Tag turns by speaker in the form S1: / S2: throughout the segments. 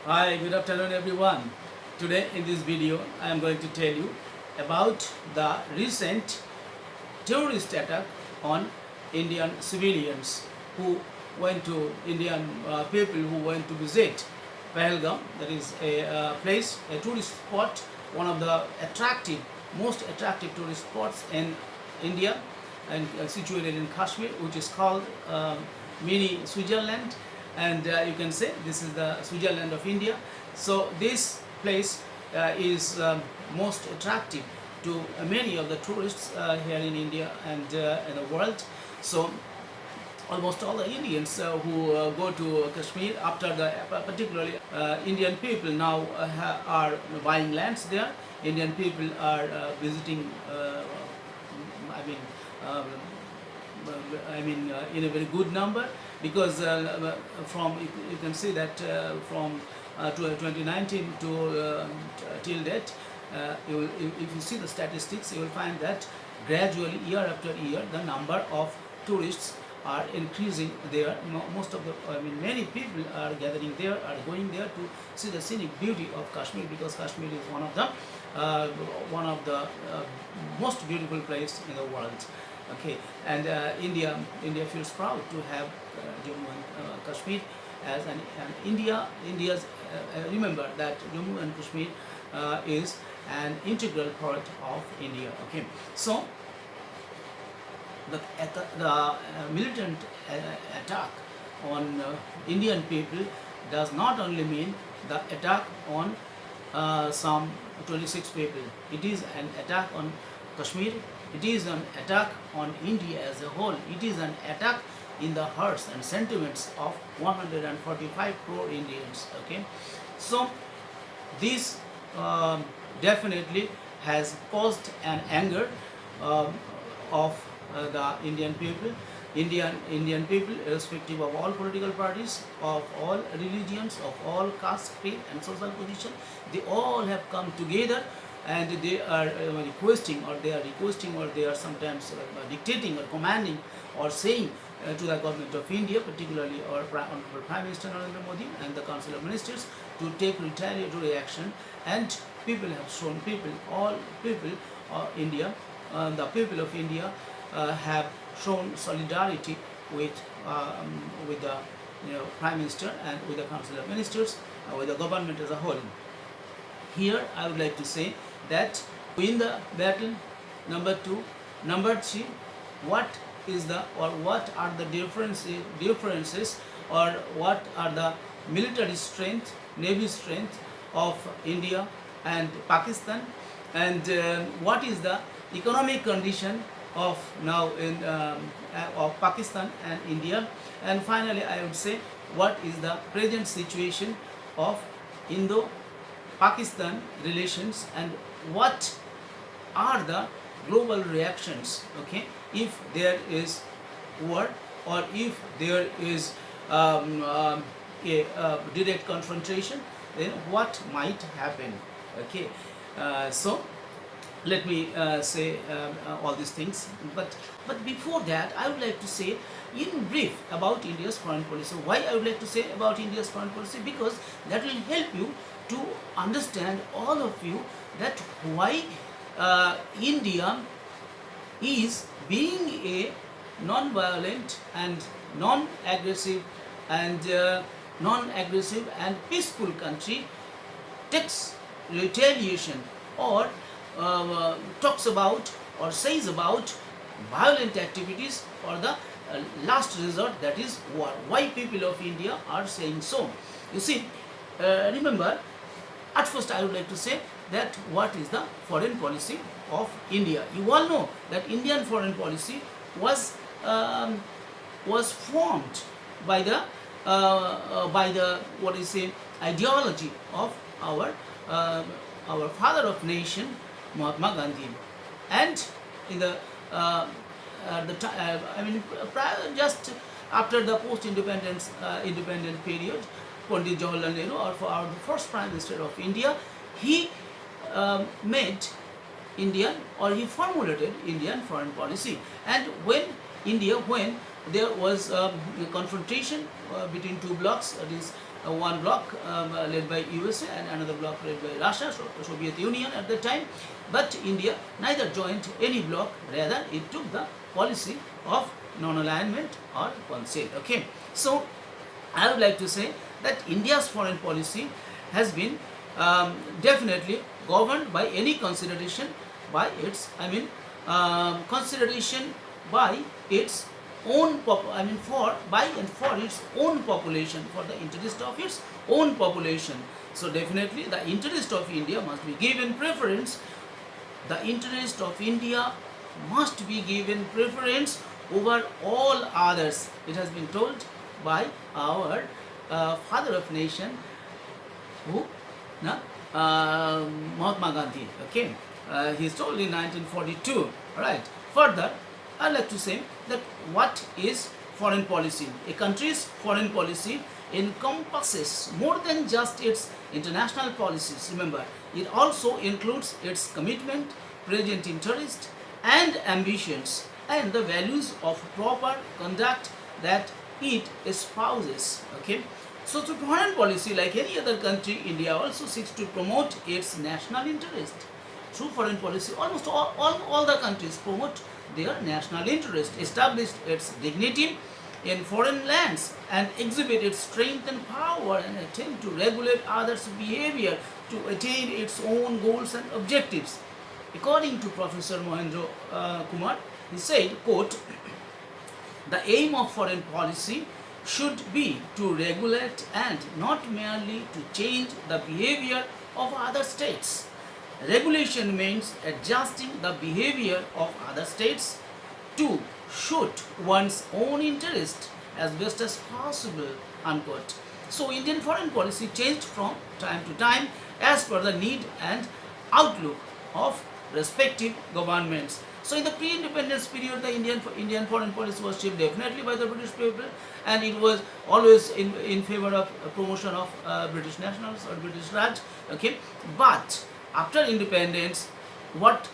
S1: Hi, good afternoon everyone. Today in this video I am going to tell you about the recent terrorist attack on Indian civilians who went to Indian people who went to visit Pahelgam. That is a place, a tourist spot, one of the most attractive tourist spots in India, and situated in Kashmir, which is called mini Switzerland, and you can say this is the Switzerland of India. So this place is most attractive to many of the tourists here in India and in the world. So almost all the Indians who go to Kashmir after the particularly Indian people now are buying lands there. Indian people are visiting in a very good number, because from you can see that from 2019 to till date, if you see the statistics, you will find that gradually year after year the number of tourists are increasing there. Most of the many people are gathering there, are going there to see the scenic beauty of Kashmir, because Kashmir is one of the most beautiful place in the world. Okay, and India feels proud to have Jammu and Kashmir as an India's. Remember that Jammu and Kashmir is an integral part of India. Okay, so the militant attack on Indian people does not only mean the attack on some 26 people. It is an attack on Kashmir. It is an attack on India as a whole. It is an attack in the hearts and sentiments of 145 crore Indians. Okay, so this definitely has caused an anger of the Indian people. Indian people, irrespective of all political parties, of all religions, of all caste, creed and social position, they all have come together, and they are requesting or they are sometimes dictating or commanding or saying to the government of India, particularly our Prime Minister Narendra Modi and the Council of Ministers, to take retaliatory action. And people have shown, all people of India, the people of India have shown solidarity with the Prime Minister and with the Council of Ministers, with the government as a whole. Here I would like to say that in the battle, number 2, number 3, what are the differences, or what are the military strength, navy strength of India and Pakistan, and what is the economic condition of now in of Pakistan and India, and finally I would say what is the present situation of Indo-Pakistan relations, and what are the global reactions, okay, if there is war, or if there is a direct confrontation, then what might happen. Okay, so let me say all these things, but before that I would like to say in brief about India's foreign policy. Why I would like to say about India's foreign policy? Because that will help you to understand, all of you, that why India is being a non-violent and non-aggressive and peaceful country takes retaliation, or talks about or says about violent activities, or the last resort, that is war. Why people of India are saying so? You see, remember, at first I would like to say that what is the foreign policy of India. You all know that Indian foreign policy was formed by the ideology of our father of nation, Mahatma Gandhi, and in the just after the post-independence independent period, Pandit Jawaharlal Nehru, or for our first Prime Minister of India, he made Indian, or he formulated Indian foreign policy. And when there was a confrontation between two blocks, that is one bloc led by USA and another bloc led by Russia, Soviet Union at the time. But India neither joined any bloc, rather it took the policy of non-alignment or concile. Okay, so I would like to say that India's foreign policy has been definitely governed by any consideration by its, consideration by its own by and for its own population, for the interest of its own population. So definitely the interest of India must be given preference. The interest of India must be given preference over all others. It has been told by our father of nation, who? Mahatma Gandhi. Okay, he is told in 1942. Right. Further, I like to say that what is foreign policy? A country's foreign policy encompasses more than just its international policies. Remember, it also includes its commitment, present interest, and ambitions, and the values of proper conduct that it espouses. Okay. So through foreign policy, like any other country, India also seeks to promote its national interest. Through foreign policy, almost all the countries promote their national interest, establish its dignity in foreign lands, and exhibit its strength and power, and attempt to regulate others' behavior to attain its own goals and objectives. According to Professor Mahendra Kumar, he said, quote, "The aim of foreign policy should be to regulate and not merely to change the behavior of other states. Regulation means adjusting the behavior of other states to suit one's own interest as best as possible." Unquote. So Indian foreign policy changed from time to time as per the need and outlook of respective governments. So in the pre-independence period, the Indian foreign policy was shaped definitely by the British people, and it was always in favor of promotion of British nationals or British Raj. Okay, but after independence, what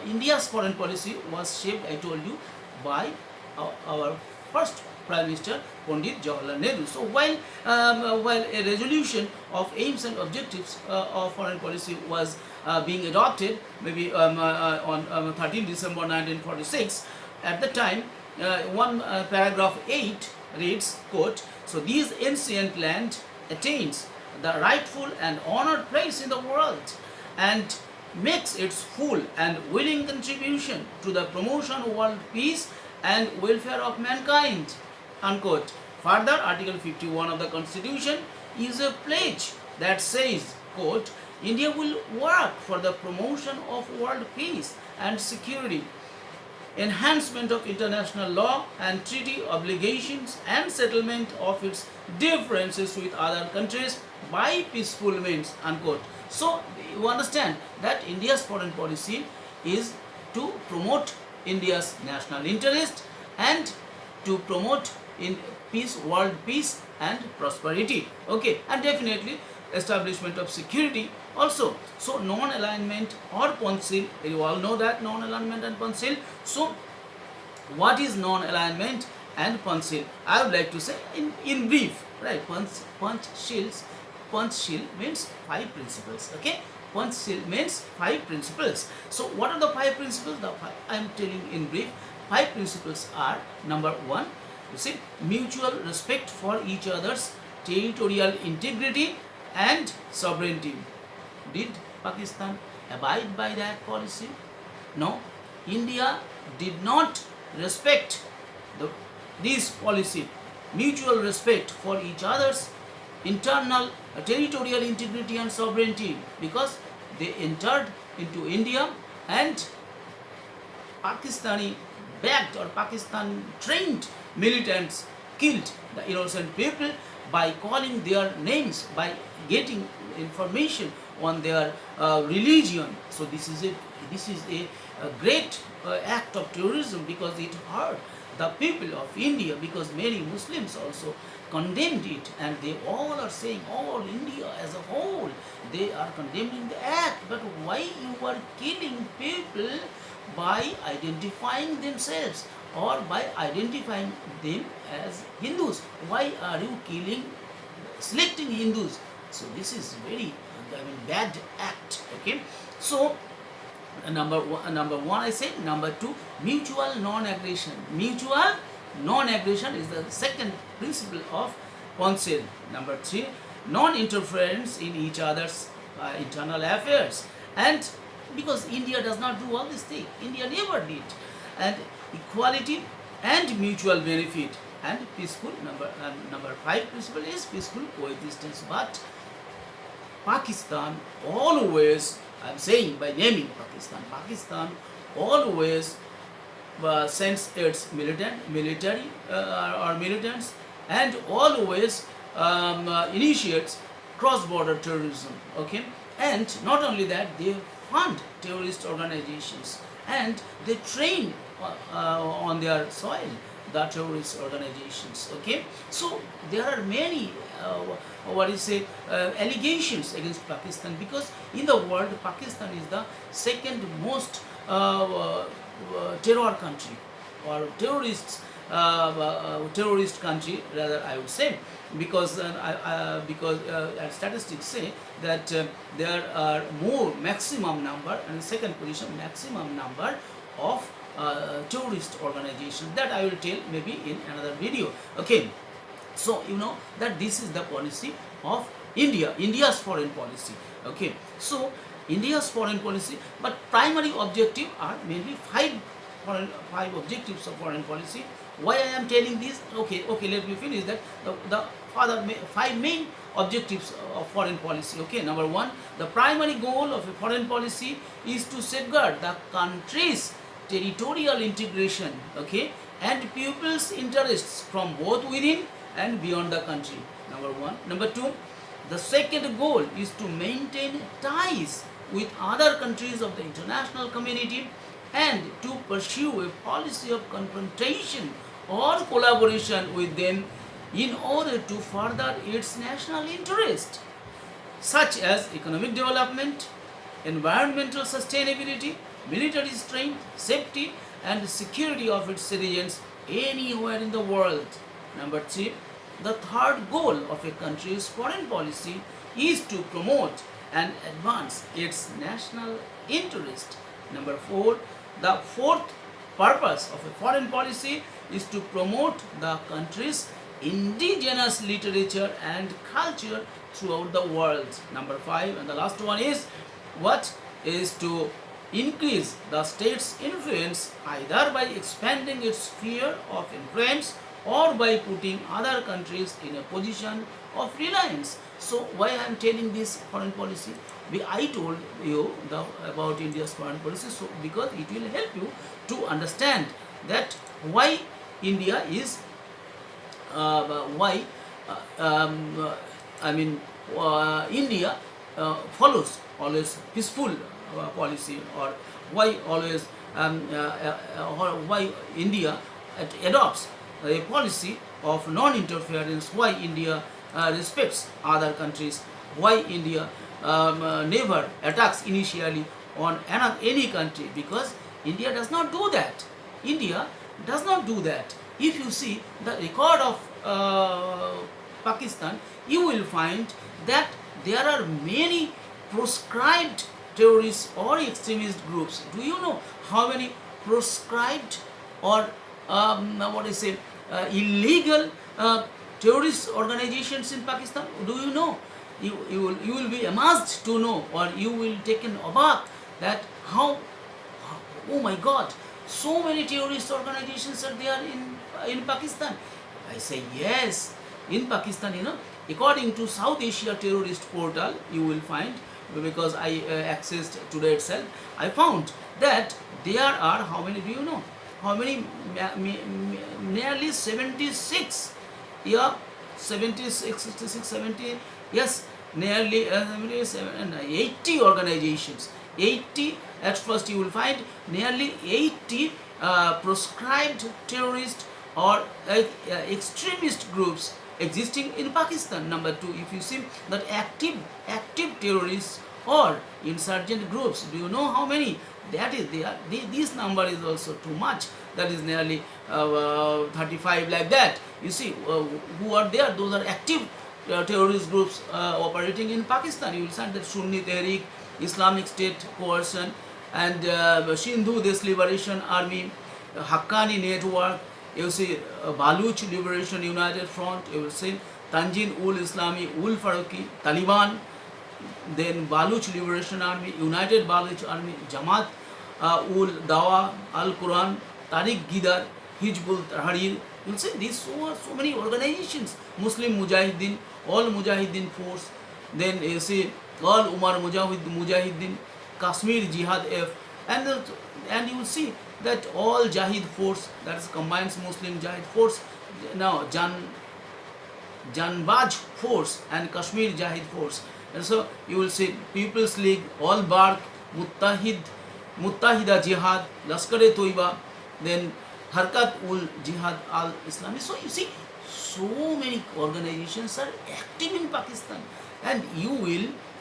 S1: India's foreign policy was shaped, I told you, by our first Prime Minister, Pandit Jawaharlal Nehru. So while a resolution of aims and objectives of foreign policy was being adopted, maybe on 13 December 1946, at the time, paragraph 8 reads, quote, "So these ancient land attains the rightful and honored place in the world, and makes its full and willing contribution to the promotion of world peace and welfare of mankind." Unquote. Further, Article 51 of the Constitution is a pledge that says, quote, "India will work for the promotion of world peace and security, enhancement of international law and treaty obligations, and settlement of its differences with other countries by peaceful means." Unquote. So you understand that India's foreign policy is to promote India's national interest and to promote in peace, world peace and prosperity. Okay, and definitely establishment of security also. So non-alignment or concile, you all know that non-alignment and concile. So what is non-alignment and concile? I would like to say in brief, right? Concile means 5 principles. Okay, concile means 5 principles. So what are the 5 principles? I am telling in brief. 5 principles are: number 1, you see, mutual respect for each other's territorial integrity and sovereignty. Did Pakistan abide by that policy? No. India did not respect this policy, mutual respect for each other's internal territorial integrity and sovereignty, because they entered into India and Pakistani backed or Pakistan trained militants killed the innocent people by calling their names, by getting information on their religion. So this is a great act of terrorism, because it hurt the people of India, because many Muslims also condemned it, and they all are saying, all India as a whole, they are condemning the act. But why you are killing people by identifying themselves or by identifying them as Hindus? Why are you killing selecting Hindus. So this is very bad act. Okay, so number one I said. Number two, mutual non-aggression. Mutual non-aggression is the second principle of Council. Number three, non-interference in each other's internal affairs. And because India does not do all this thing, India never did. And equality and mutual benefit and peaceful. Number five principle is peaceful coexistence. But Pakistan always, I am saying by naming Pakistan always sends its military or militants, and always initiates cross-border terrorism. Okay, and not only that, they fund terrorist organizations and they train on their soil the terrorist organizations. Okay, so there are many allegations against Pakistan, because in the world Pakistan is the second most terror country or terrorist country, rather I would say, because statistics say that there are more maximum number, and second position maximum number of terrorist organizations. That I will tell maybe in another video. Okay, so you know that this is the policy of India's foreign policy. Okay, so India's foreign policy, but primary objective are mainly five objectives of foreign policy. Why I am telling this? Okay, let me finish that. The five main objectives of foreign policy. Okay, number one, the primary goal of a foreign policy is to safeguard the country's territorial integration, okay, and people's interests from both within and beyond the country. Number one. Number two, the second goal is to maintain ties with other countries of the international community and to pursue a policy of confrontation or collaboration with them in order to further its national interest, such as economic development, environmental sustainability, military strength, safety and security of its citizens anywhere in the world. Number three, the third goal of a country's foreign policy is to promote and advance its national interest. Number four, the fourth purpose of a foreign policy is to promote the country's indigenous literature and culture throughout the world. Number five, and the last one is what is to increase the state's influence either by expanding its sphere of influence or by putting other countries in a position of reliance. So why I am telling this foreign policy? I told you about India's foreign policy, so because it will help you to understand that why India is India follows always peaceful policy, or why always why India adopts a policy of non-interference, why India respects other countries, why India never attacks initially on any country, because India does not do that. India does not do that. If you see the record of Pakistan, you will find that there are many proscribed terrorist or extremist groups. Do you know how many proscribed or illegal terrorist organizations in Pakistan? Do you know? You will be amazed to know, or you will taken aback that how oh my God, so many terrorist organizations are there in Pakistan. I say yes, in Pakistan, according to South Asia Terrorist Portal, you will find, because I accessed today itself, I found that there are, how many do you know? How many? Nearly 76, 76, 66, 70, yes, nearly 80 organizations. 80, at first you will find nearly 80 proscribed terrorist or extremist groups existing in Pakistan. Number two, if you see that active terrorists or insurgent groups, do you know how many? That is, this number is also too much. That is nearly 35, like that. You see, who are there? Those are active terrorist groups operating in Pakistan. You will find that Sunni Tehrik, Islamic State Coalition, and Sindhu Desh Liberation Army, Haqqani Network. You see Baluch Liberation United Front. You will see Tanjin ul Islami ul Faruqi, Taliban, then Baluch Liberation Army, United Baluch Army, Jamaat ul Dawa al Quran, Tariq Gidar, Hizbul Tahrir. You'll see these so many organizations, Muslim Mujahideen, all Mujahideen force, then you see all Umar Mujahideen, Kashmir Jihad F, and you will see that all Jahid force, that is combines Muslim Jahid force, now Janbaj force and Kashmir Jahid force. And so you will see People's League, All Bark, Muttahida Jihad, Lashkar-e-Toiba, then Harkat ul Jihad al Islami. So you see, so many organizations are active in Pakistan, and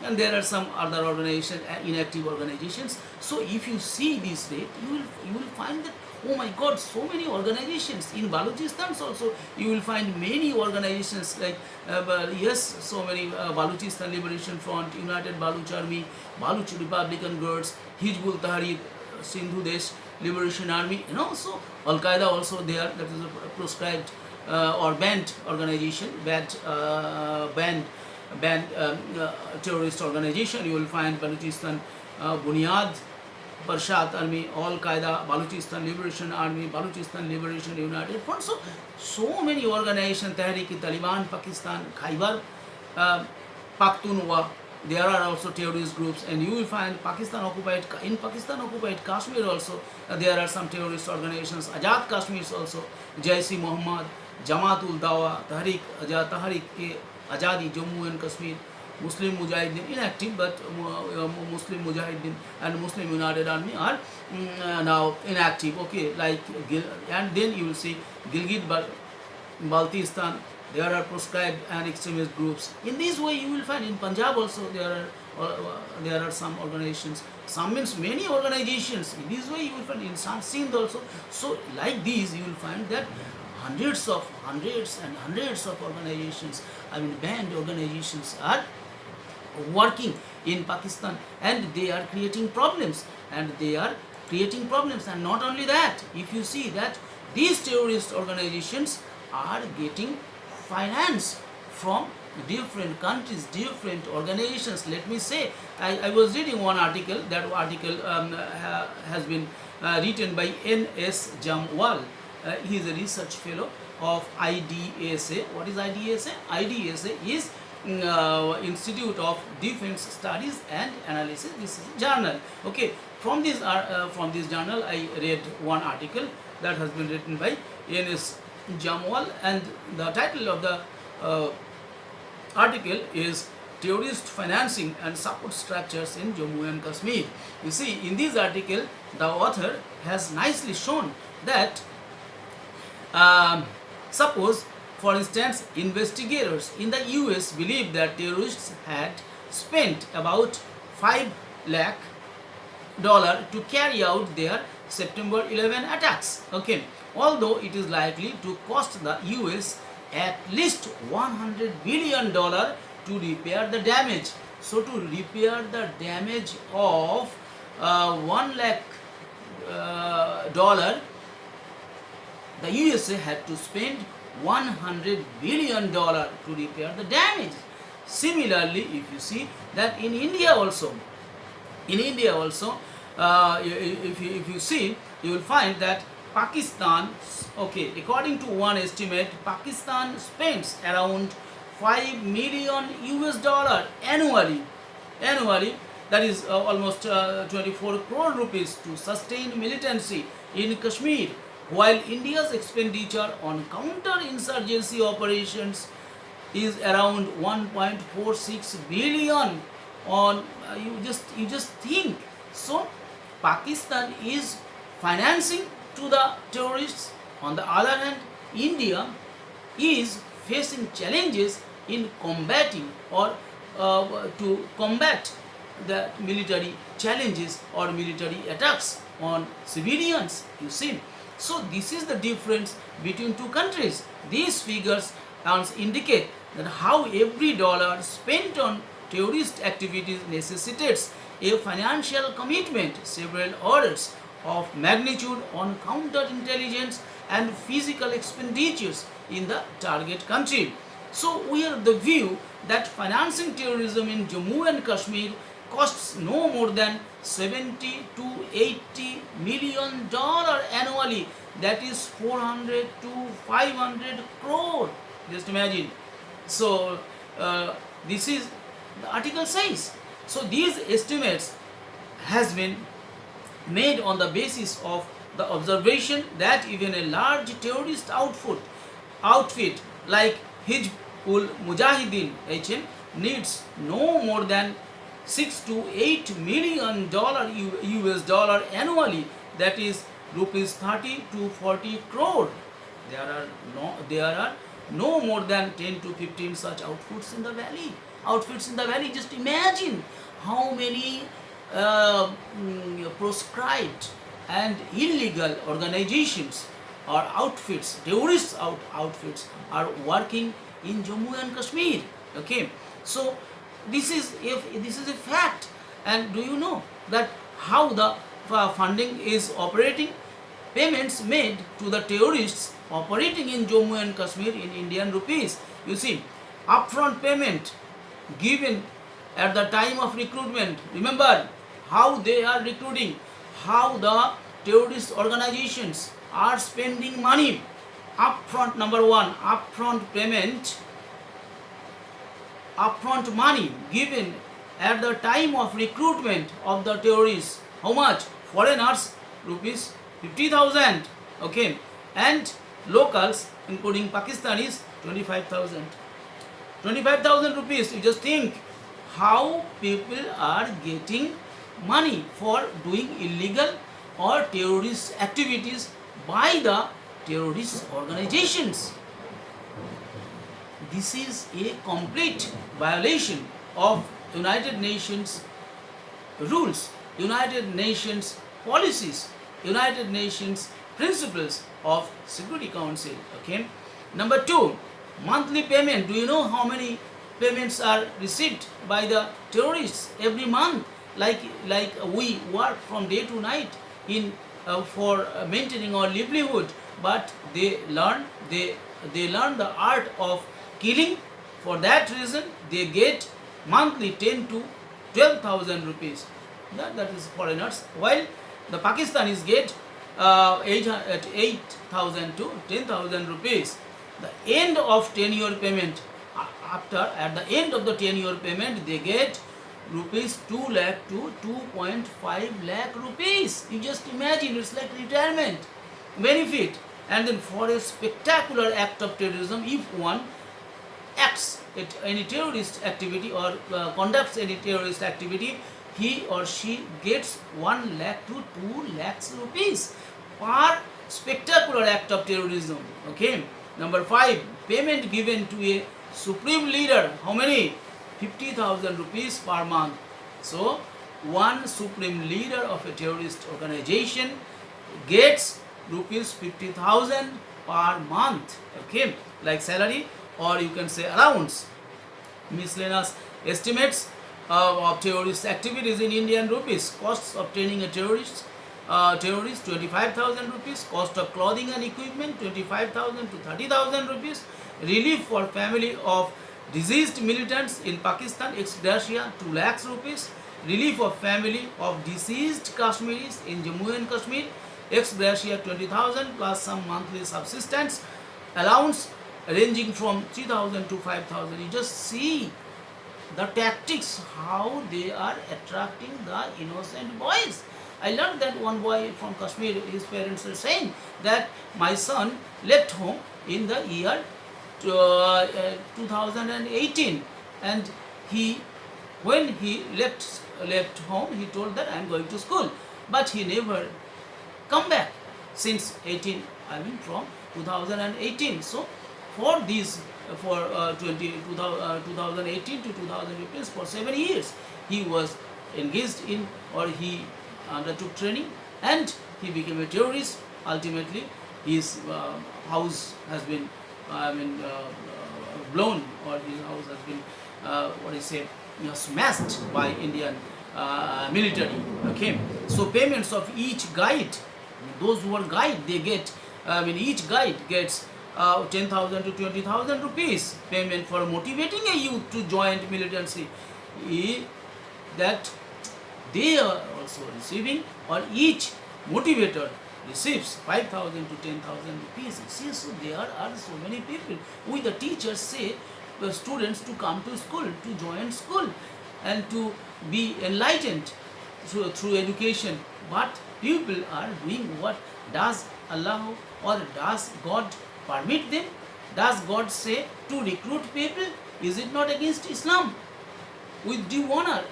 S1: and there are some other organizations, inactive organizations. So if you see this rate, you will find that, oh my God, so many organizations in Balochistan also. You will find many organizations like so many Balochistan Liberation Front, United Baluch Army, Baluch Republican Guards, Hizbul Tahrir, Sindhu Desh Liberation Army, and also Al Qaeda also there. That is a proscribed or banned organization, banned terrorist organization. You will find Balochistan Bunyad Parshat Army, Al Qaeda, Balochistan Liberation Army, Balochistan Liberation United Front. So many organizations, tehrik-e-taliban Pakistan, Khyber Pakhtunkhwa, there are also terrorist groups, and you will find Pakistan occupied Kashmir also. There are some terrorist organizations, Azad Kashmir also, Jaish-e-Mohammed, Jamaat-ul Dawa, Tehrik-e-Azadi Jammu and Kashmir, Muslim Mujahideen inactive, but Muslim Mujahideen and Muslim United Army are now inactive. Okay, like and then you will see Gilgit-Baltistan. There are proscribed and extremist groups. In this way, you will find in Punjab also there are some organizations. Some means many organizations. In this way, you will find in Sindh also. So like these, you will find that hundreds of organizations, banned organizations are working in Pakistan, and they are creating problems. And not only that, if you see that these terrorist organizations are getting finance from different countries, different organizations. Let me say, I was reading one article. That article has been written by N.S. Jamwal. He is a research fellow of IDSA. What is IDSA? IDSA is Institute of Defense Studies and Analysis. This is a journal. Okay, from this journal, I read one article that has been written by N.S. Jamwal, and the title of the article is Terrorist Financing and Support Structures in Jammu and Kashmir. You see, in this article, the author has nicely shown that suppose, for instance, investigators in the US believe that terrorists had spent about $5 lakh to carry out their September 11 attacks. Okay, although it is likely to cost the US at least $100 billion to repair the damage. So to repair the damage of $1 lakh, the USA had to spend $100 billion to repair the damage. Similarly, if you see that in India also, if you see, you will find that Pakistan, okay, according to one estimate, Pakistan spends around $5 million annually. That is almost 24 crore rupees to sustain militancy in Kashmir, while India's expenditure on counter-insurgency operations is around 1.46 billion on you just think. So Pakistan is financing to the terrorists. On the other hand, India is facing challenges in combating or to combat the military challenges or military attacks on civilians. You see, so this is the difference between two countries. These figures and indicate that how every dollar spent on terrorist activities necessitates a financial commitment, several orders of magnitude on counterintelligence and physical expenditures in the target country. So we are of the view that financing terrorism in Jammu and Kashmir costs no more than 70 to 80 million dollar annually, that is 400 to 500 crore. Just imagine. So this is the article says. So these estimates has been made on the basis of the observation that even a large terrorist outfit like Hizb-ul Mujahideen HM needs no more than 6 to 8 million US dollar annually, that is rupees 30 to 40 crore. There are no more than 10 to 15 such outfits in the valley. Just imagine how many proscribed and illegal organizations or outfits, terrorist outfits, are working in Jammu and Kashmir. Okay, so this is a fact. And do you know that how the funding is operating? Payments made to the terrorists operating in Jammu and Kashmir in Indian rupees. You see, upfront payment given at the time of recruitment. Remember how they are recruiting, how the terrorist organizations are spending money. Upfront, number one, upfront payment, upfront money given at the time of recruitment of the terrorists. How much? Foreigners, rupees 50,000. Okay, and locals, including Pakistanis, 25,000. 25,000 rupees. You just think how people are getting money for doing illegal or terrorist activities by the terrorist organizations. This is a complete violation of United Nations rules, United Nations policies, United Nations principles of Security Council. Okay. Number two, monthly payment. Do you know how many payments are received by the terrorists every month? Like we work from day to night in for maintaining our livelihood, but they learn the art of killing. For that reason, they get monthly 10 to 12,000 rupees. That is foreigners. While the Pakistanis get 8,000 to 10,000 rupees. The end of 10-year payment, at the end of the 10-year payment, they get rupees 2 lakh to 2.5 lakh rupees. You just imagine, it's like retirement benefit. And then for a spectacular act of terrorism, if one acts at any terrorist activity or conducts any terrorist activity, he or she gets 1 lakh to 2 lakhs rupees per spectacular act of terrorism. Okay. Number 5, payment given to a supreme leader. How many? 50,000 rupees per month. So one supreme leader of a terrorist organization gets rupees 50,000 per month. Okay, like salary, or you can say allowance. Miscellaneous estimates of terrorist activities in Indian rupees. Costs of training a terrorist 25,000 rupees. Cost of clothing and equipment 25,000 to 30,000 rupees. Relief for family of deceased militants in Pakistan ex gratia 2 lakhs rupees. Relief of family of deceased Kashmiris in Jammu and Kashmir ex gratia 20,000 plus some monthly subsistence allowance ranging from 3,000 to 5,000. You just see the tactics, how they are attracting the innocent boys. I learned that one boy from Kashmir, his parents are saying that my son left home in the year 2018, and when he left home, he told that I am going to school, but he never come back since from 2018. So for these 2018 to 2015, for 7 years he was engaged in, or he undertook training, and he became a terrorist. Ultimately his house has been blown, or his house has been, smashed by Indian military. Okay, so payments of each guide, those who are guide, they get, each guide gets 10,000 to 20,000 rupees payment for motivating a youth to join militancy. That they are also receiving, or each motivator receives 5,000 to 10,000 rupees. See, so there are so many people. We the teachers say the students to come to school, to join school, and to be enlightened through education. But people are doing what? Does Allah or does God permit them? Does God say to recruit people? Is it not against Islam? With due honor,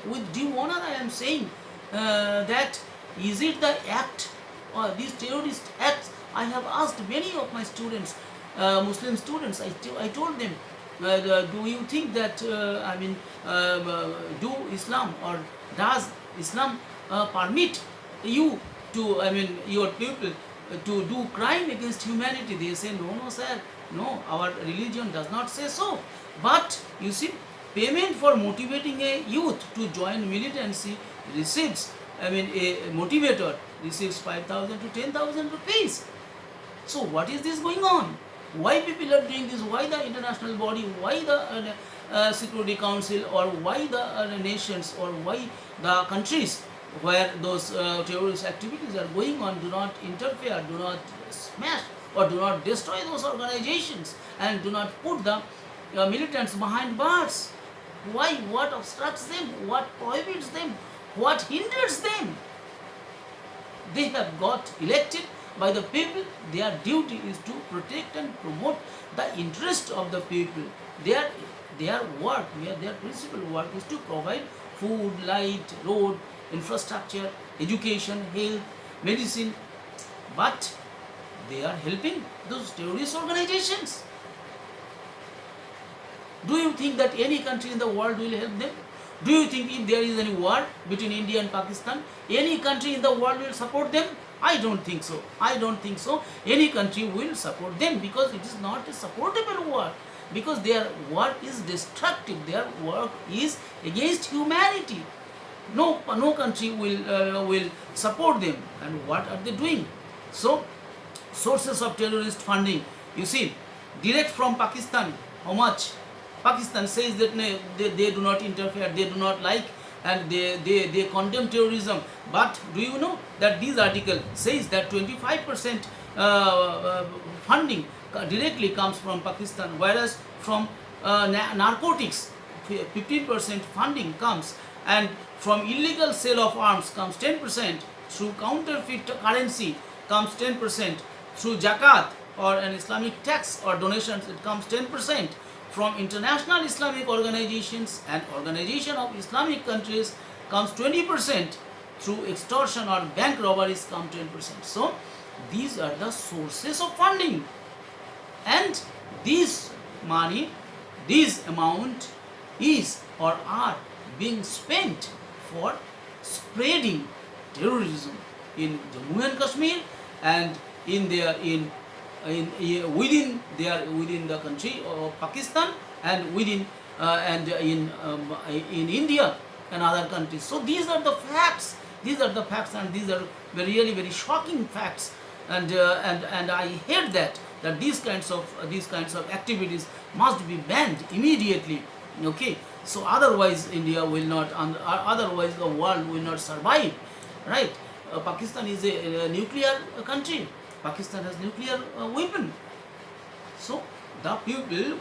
S1: I am saying that is it the act or these terrorist acts? I have asked many of my students, Muslim students. I told them, do you think that do Islam or does Islam permit you to, your people to do crime against humanity? They say, no, sir, no, our religion does not say so. But you see, payment for motivating a youth to join militancy receives, a motivator receives 5,000 to 10,000 rupees. So what is this going on? Why people are doing this? Why the international body? Why the Security Council? Or why the nations? Or why the countries where those terrorist activities are going on do not interfere, do not smash, or do not destroy those organizations, and do not put the militants behind bars? Why? What obstructs them? What prohibits them? What hinders them? They have got elected by the people. Their duty is to protect and promote the interest of the people. Their work, their principal work is to provide food, light, road, infrastructure, education, health, medicine. But they are helping those terrorist organizations. Do you think that any country in the world will help them? Do you think if there is any war between India and Pakistan, any country in the world will support them? I don't think so. I don't think so. Any country will support them, because it is not a supportable war. Because their work is destructive. Their work is against humanity. No country will support them. And what are they doing? So, sources of terrorist funding. You see, direct from Pakistan. How much? Pakistan says that they do not interfere, they do not like, and they condemn terrorism. But do you know that this article says that 25% funding directly comes from Pakistan, whereas from narcotics 15% funding comes, and from illegal sale of arms comes 10%, through counterfeit currency comes 10%, through zakat or an Islamic tax or donations it comes 10%, from international Islamic organizations and organization of Islamic countries comes 20%, through extortion or bank robberies come 10%. So these are the sources of funding, and this money, this amount is or are being spent for spreading terrorism in Jammu and Kashmir and within the country of Pakistan, and within and in India and other countries. So these are the facts. These are the facts, and these are really very shocking facts. And I heard that these kinds of activities must be banned immediately. Okay. So otherwise India will not, otherwise the world will not survive, right? Pakistan is a nuclear country. Pakistan has nuclear weapon. So the people,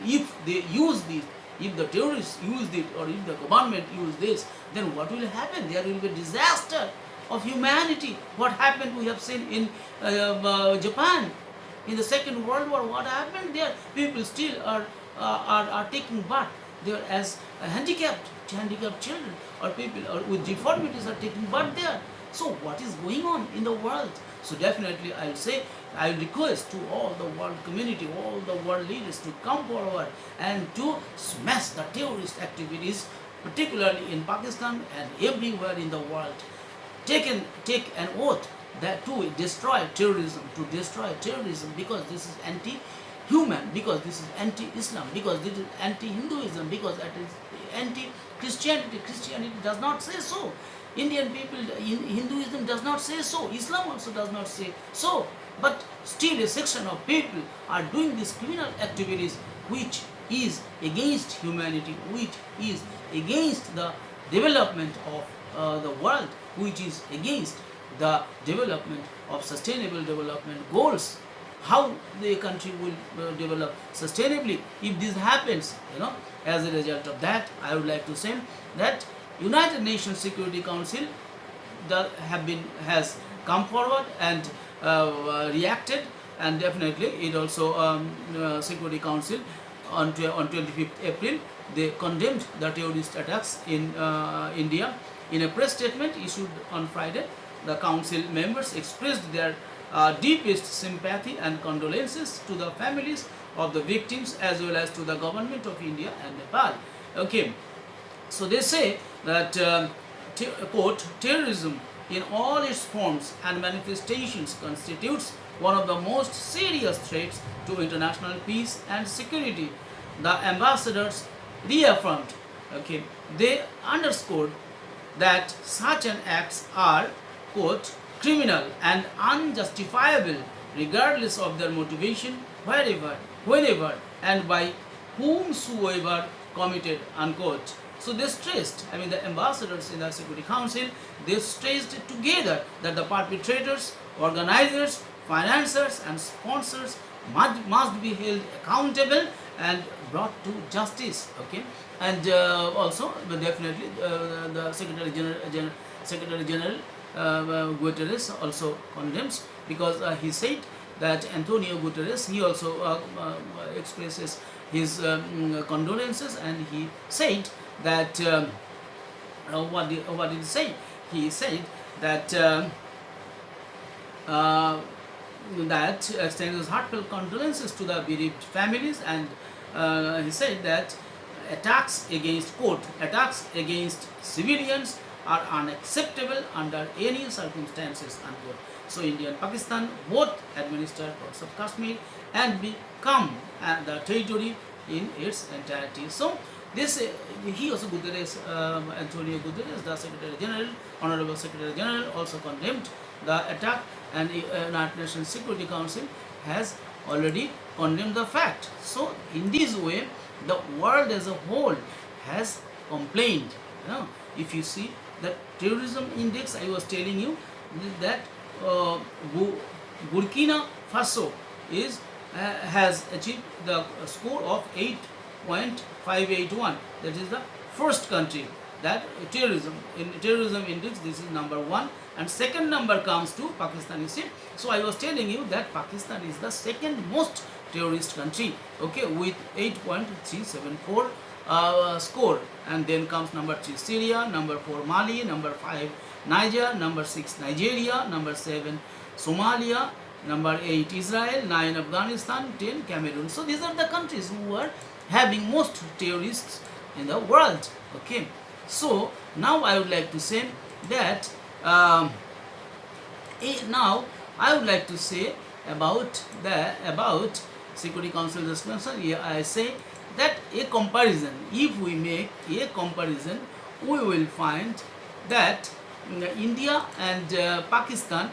S1: if they use this, if the terrorists use it, or if the government use this, then what will happen? There will be a disaster of humanity. What happened? We have seen in Japan in the Second World War. What happened there? People still are taking birth. They are as handicapped children, or people with deformities are taking birth there. So what is going on in the world? So definitely I will say, I will request to all the world community, all the world leaders to come forward and to smash the terrorist activities, particularly in Pakistan and everywhere in the world. Take an oath that to destroy terrorism, because this is human, because this is anti-Islam, because this is anti-Hinduism, because it is anti-Christianity. Christianity does not say so. Indian people, Hinduism does not say so. Islam also does not say so. But still a section of people are doing these criminal activities which is against humanity, which is against the development of the world, which is against the development of sustainable development goals. How the country will develop sustainably if this happens, as a result of that, I would like to say that United Nations Security Council has come forward and reacted, and definitely it also Security Council on 25th April they condemned the terrorist attacks in India. In a press statement issued on Friday, the council members expressed their deepest sympathy and condolences to the families of the victims as well as to the government of India and Nepal. Okay, so they say that quote, terrorism in all its forms and manifestations constitutes one of the most serious threats to international peace and security. The ambassadors reaffirmed, they underscored that such an acts are, quote, criminal and unjustifiable regardless of their motivation, wherever, whenever, and by whomsoever committed, unquote. So they stressed, the ambassadors in the Security Council, they stressed together that the perpetrators, organizers, financiers and sponsors must be held accountable and brought to justice. And also definitely the Secretary General Guterres also condemns, because he said that Antonio Guterres, he also expresses his condolences, and he said that what did he say? He said that that extends his heartfelt condolences to the bereaved families, and he said that attacks against, quote, attacks against civilians are unacceptable under any circumstances, unquote. So India and Pakistan both administer parts of Kashmir and become the territory in its entirety. So this he also, Guterres, Antonio Guterres, the Secretary General, Honorable Secretary General, also condemned the attack, and United Nations Security Council has already condemned the fact. So in this way, the world as a whole has complained. If you see the terrorism index, I was telling you that Burkina Faso has achieved the score of 8.581. That is the first country that terrorism index, this is number 1, and second number comes to Pakistan. So I was telling you that Pakistan is the second most terrorist country, with 8.374 score, and then comes number 3 Syria, number 4 Mali, number 5 Niger, number 6 Nigeria, number 7 Somalia, number 8 Israel, 9 Afghanistan, 10 Cameroon. So these are the countries who are having most terrorists in the world. So now I would like to say that now I would like to say about Security Council responsibility. I say that a comparison, if we make a comparison, we will find that India and Pakistan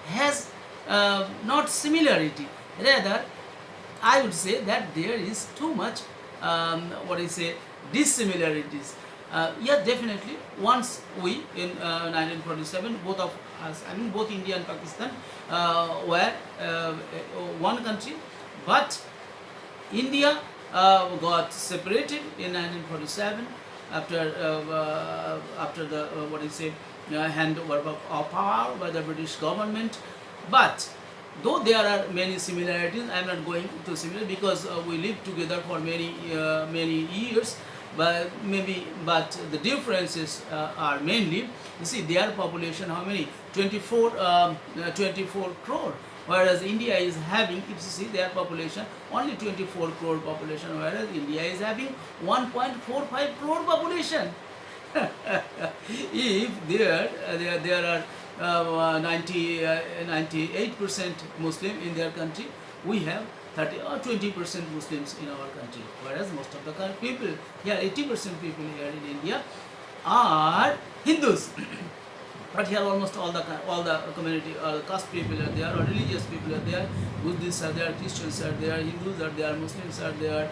S1: has not similarity. Rather, I would say that there is too much dissimilarities. Definitely. Once we in 1947, both of us, both India and Pakistan were one country, but India got separated in 1947 after the handover of power by the British government. But though there are many similarities, I am not going to similar, because we lived together for many years. But the differences are mainly, you see, their population, how many? 24 crore, whereas India is having, if you see their population, only 24 crore population, whereas India is having 1.45 crore population. If there are 98% Muslim in their country, we have 30 or 20% Muslims in our country, whereas most of the people here, 80% people here in India are Hindus. But here almost all the community, all caste people are there, or religious people are there. Buddhists are there, Christians are there, Hindus are there, Muslims are there,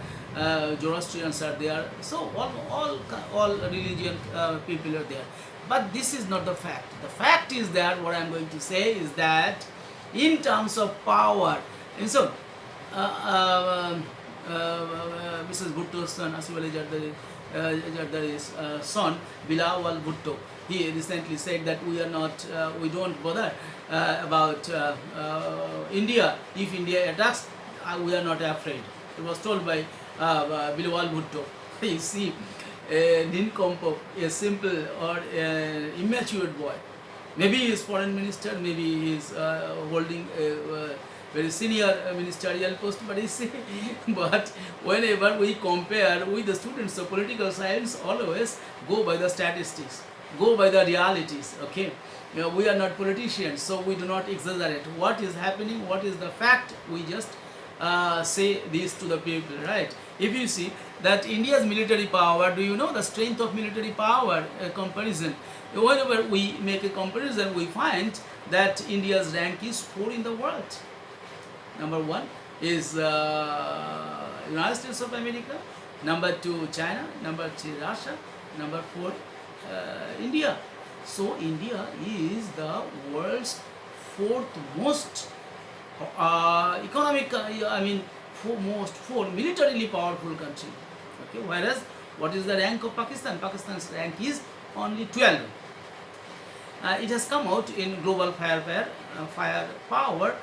S1: Zoroastrians are there. So all religion people are there. But this is not the fact. The fact is that what I am going to say is that in terms of power, and so Mrs. Bhutto's son, Asif Ali Zardari's son, Bilawal Bhutto, he recently said that we don't bother about India. If India attacks, we are not afraid. It was told by Bilawal Bhutto. You see, a nincompoop, a simple or immature boy. Maybe he is foreign minister, maybe he is holding a very senior ministerial post, but whenever we compare with the students of political science, always go by the statistics, go by the realities, okay? We are not politicians, so we do not exaggerate. What is happening, what is the fact, we just say this to the people, right? If you see that India's military power, do you know the strength of military power comparison? Whenever we make a comparison, we find that India's rank is 4 in the world. Number 1 is United States of America, number 2 China, number 3 Russia, number 4 India. So India is the world's 4th most fourth militarily powerful country. Okay, whereas what is the rank of Pakistan? Pakistan's rank is only 12. It has come out in Global Firepower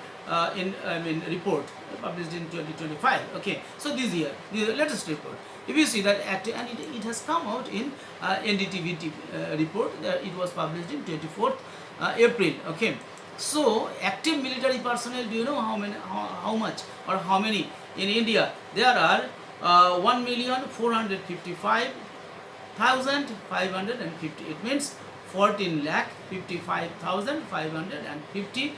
S1: report published in 2025. Okay, so this year, the latest report. If you see that, and it has come out in NDTV report. It was published in 24th April. Okay, so active military personnel. Do you know how much or how many in India? There are 1,455,550. It means 14,55,550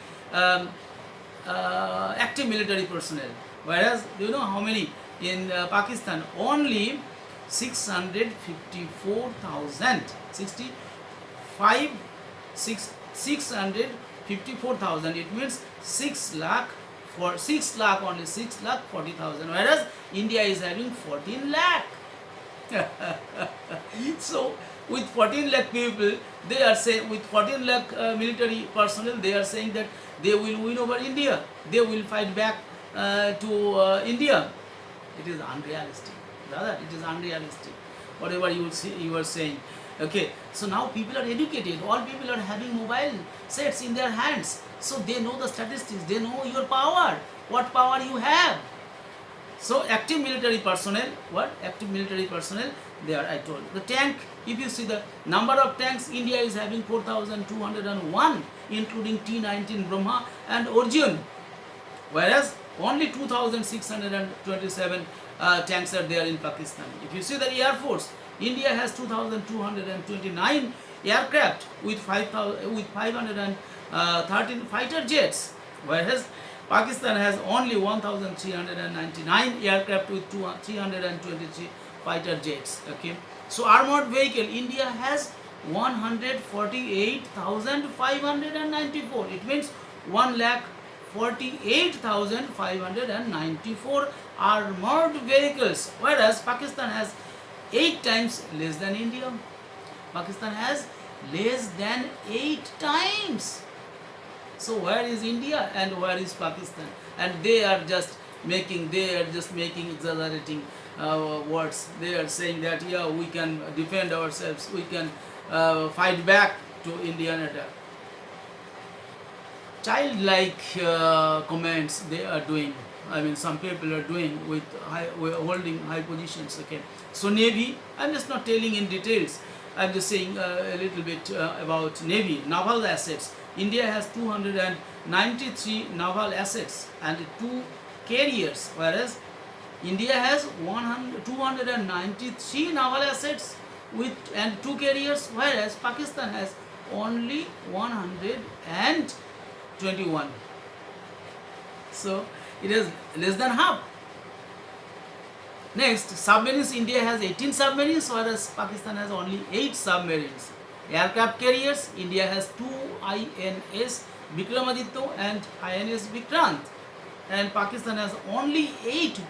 S1: active military personnel. Whereas, do you know how many in Pakistan? Only 654,000. 654,000. It means 6 lakh for 6 lakh, only 6 lakh 40,000. Whereas India is having 14 lakh. So with 14 lakh people, they are saying, with 14 lakh military personnel, they are saying that they will win over India. They will fight back to India. It is unrealistic. Brother, it is unrealistic. Whatever you are saying. Okay, so now people are educated. All people are having mobile sets in their hands. So they know the statistics. They know your power. What power you have. So active military personnel, what? Active military personnel, there I told. The tank, if you see the number of tanks, India is having 4,201, including T-19 Brahma and Arjun. Whereas only 2,627 tanks are there in Pakistan. If you see the Air Force, India has 2,229 aircraft with 513 fighter jets. Whereas Pakistan has only 1,399 aircraft with 323 fighter jets. Okay, so armored vehicle, India has 148,594. It means 1,48,594 armored vehicles. Whereas Pakistan has 8 times less than India. Pakistan has less than 8 times. So where is India and where is Pakistan? And they are just making exaggerating words. They are saying that, yeah, we can defend ourselves, we can fight back to Indian attack. Childlike comments they are doing. I mean, some people are doing with holding high positions. Okay, so Navy, I'm just not telling in details. I'm just saying a little bit about Navy, naval assets. India has 293 naval assets and 2 carriers, whereas India has 293 naval assets and 2 carriers, whereas Pakistan has only 121. So It is less than half. Next, submarines. India has 18 submarines, whereas Pakistan has only 8 submarines. Aircraft carriers. India has 2 INS Vikramaditya and INS Vikrant, and Pakistan has only 8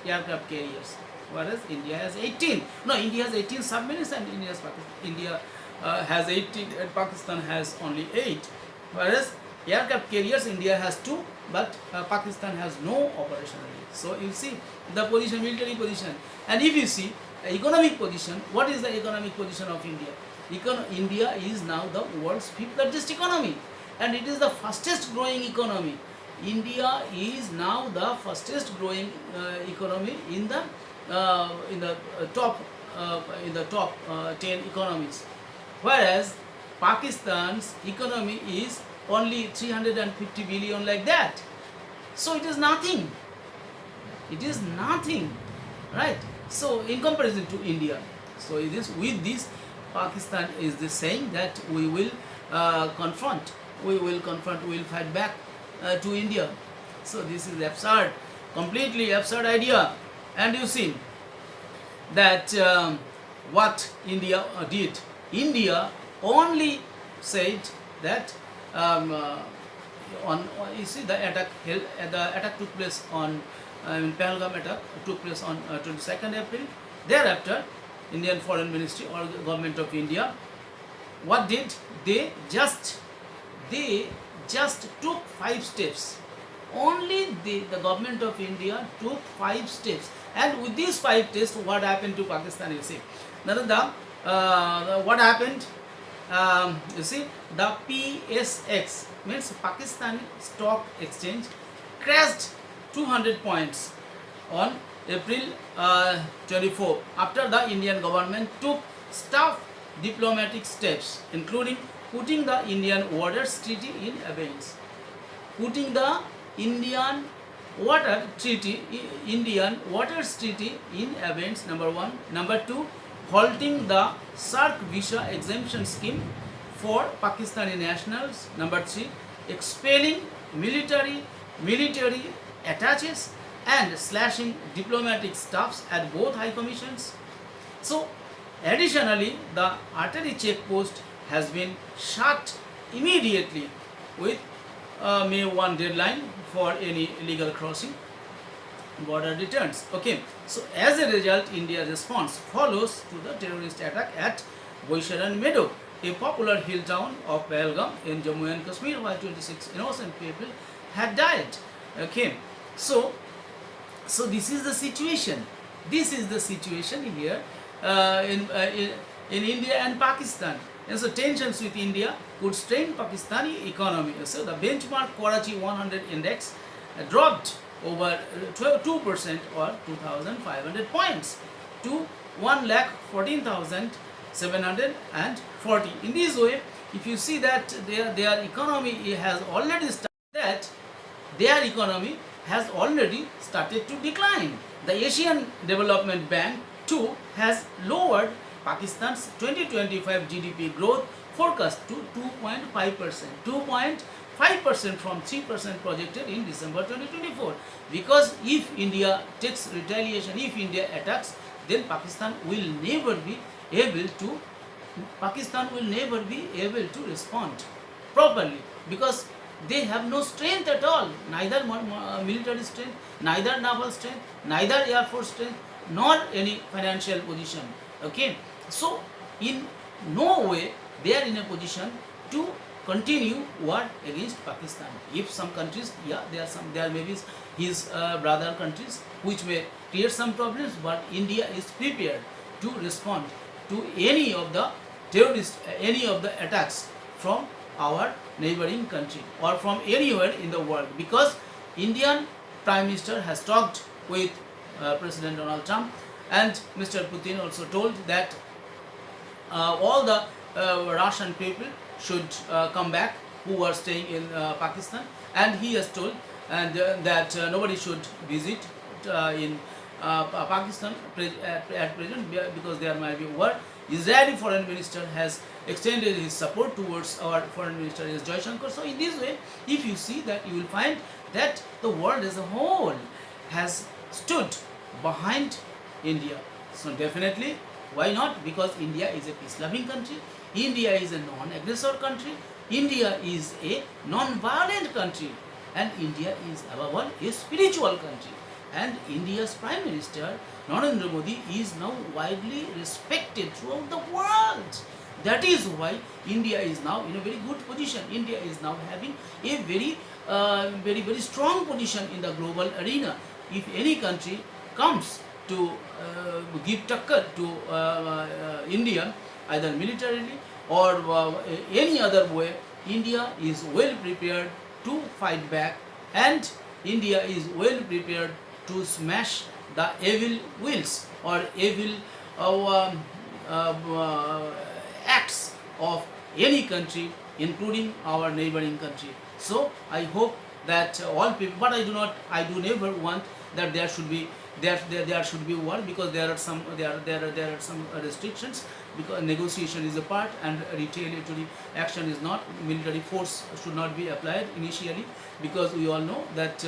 S1: aircraft carriers, whereas India has 18. No, India has 18 submarines and India has 18 and Pakistan has only 8. Whereas aircraft carriers, India has 2, but Pakistan has no operationally. So you see the position, military position, and if you see economic position, what is the economic position of India? India is now the world's 5th largest economy, and it is the fastest growing economy. India is now the fastest growing economy in the top 10 economies, whereas Pakistan's economy is only 350 billion, like that. So it is nothing. It is nothing, right? So in comparison to India, so it is with this, Pakistan is this saying that we will confront, we will fight back to India. So this is absurd, completely absurd idea. And you see that what India did. India only said that you see the attack took place on Pahelgam attack took place on 22nd April. Thereafter, Indian Foreign Ministry or Government of India, what did they just took 5 steps. Only the government of India took 5 steps, and with these 5 steps, what happened to Pakistan? You see, what happened? You see, the PSX means Pakistan Stock Exchange crashed 200 points on April 24 after the Indian government took tough diplomatic steps, including putting the Indian Waters Treaty in abeyance, putting the Indian Waters Treaty in abeyance, number 1. Number 2, halting the SAARC visa exemption scheme for Pakistani nationals. Number 3, expelling military attaches and slashing diplomatic staffs at both high commissions. So, additionally, the artillery checkpost has been shut immediately with May 1 deadline for any illegal crossing border returns. Okay, so as a result, India's response follows to the terrorist attack at Boisharan Meadow, a popular hill town of Pahelgam in Jammu and Kashmir, where 26 innocent people had died. Okay, so this is the situation. This is the situation here in India and Pakistan. And so tensions with India could strain Pakistani economy. So the benchmark Karachi 100 index dropped over 2% or 2,500 points to 1,14,740. In this way, if you see that their economy has already started to decline. The Asian Development Bank too has lowered Pakistan's 2025 GDP growth forecast to 2.5% from 3% projected in December 2024. Because if India takes retaliation, if India attacks, then Pakistan will never be able to respond properly, because they have no strength at all, neither military strength, neither naval strength, neither air force strength, nor any financial position. Okay, so in no way they are in a position to continue war against Pakistan. If some countries, there may be his brother countries which may create some problems, but India is prepared to respond to any of the terrorists, any of the attacks from our neighboring country or from anywhere in the world, because Indian Prime Minister has talked with President Donald Trump, and Mr. Putin also told that all the Russian people should come back who are staying in Pakistan, and he has told that nobody should visit in Pakistan at present, because there might be war. Israeli foreign minister has extended his support towards our foreign minister is Joy Shankar. So in this way, if you see that, you will find that the world as a whole has stood behind India. So definitely, why not? Because India is a peace-loving country. India is a non-aggressor country. India is a non-violent country. And India is above all a spiritual country. And India's Prime Minister Narendra Modi is now widely respected throughout the world. That is why India is now in a very good position. India is now having a very strong position in the global arena. If any country comes to give takkar to India, either militarily or any other way, India is well prepared to fight back, and India is well prepared to smash the evil wills or evil acts of any country, including our neighboring country. So I hope that all people, but I do never want that there should be war, because there are some restrictions, because negotiation is a part and retaliatory action is not. Military force should not be applied initially, because we all know that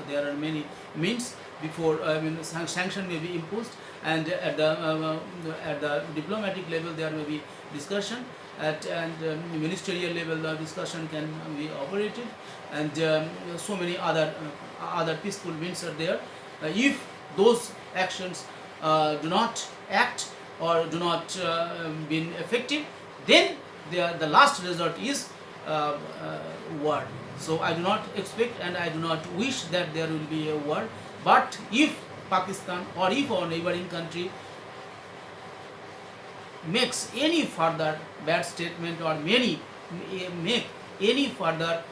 S1: there are many means before sanction may be imposed, and at the diplomatic level there may be discussion, and ministerial level the discussion can be operated, and so many other peaceful means are there. If those actions do not act or do not been effective, then the last resort is war. So I do not expect and I do not wish that there will be a war. But if Pakistan or if our neighboring country makes any further bad statement or make any further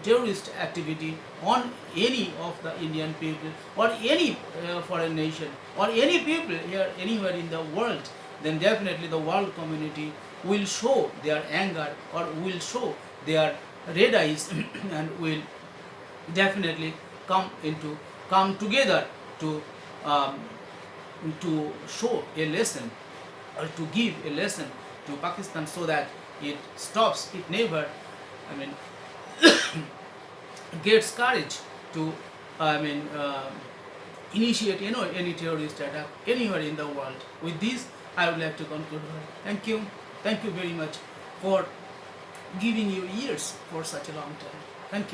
S1: terrorist activity on any of the Indian people or any foreign nation or any people here anywhere in the world, then definitely the world community will show their anger or will show their red eyes and will definitely come together to show a lesson or to give a lesson to Pakistan, so that it stops, it never, gets courage to initiate any terrorist attack anywhere in the world. With this, I would like to conclude. Thank you very much for giving your ears for such a long time. Thank you.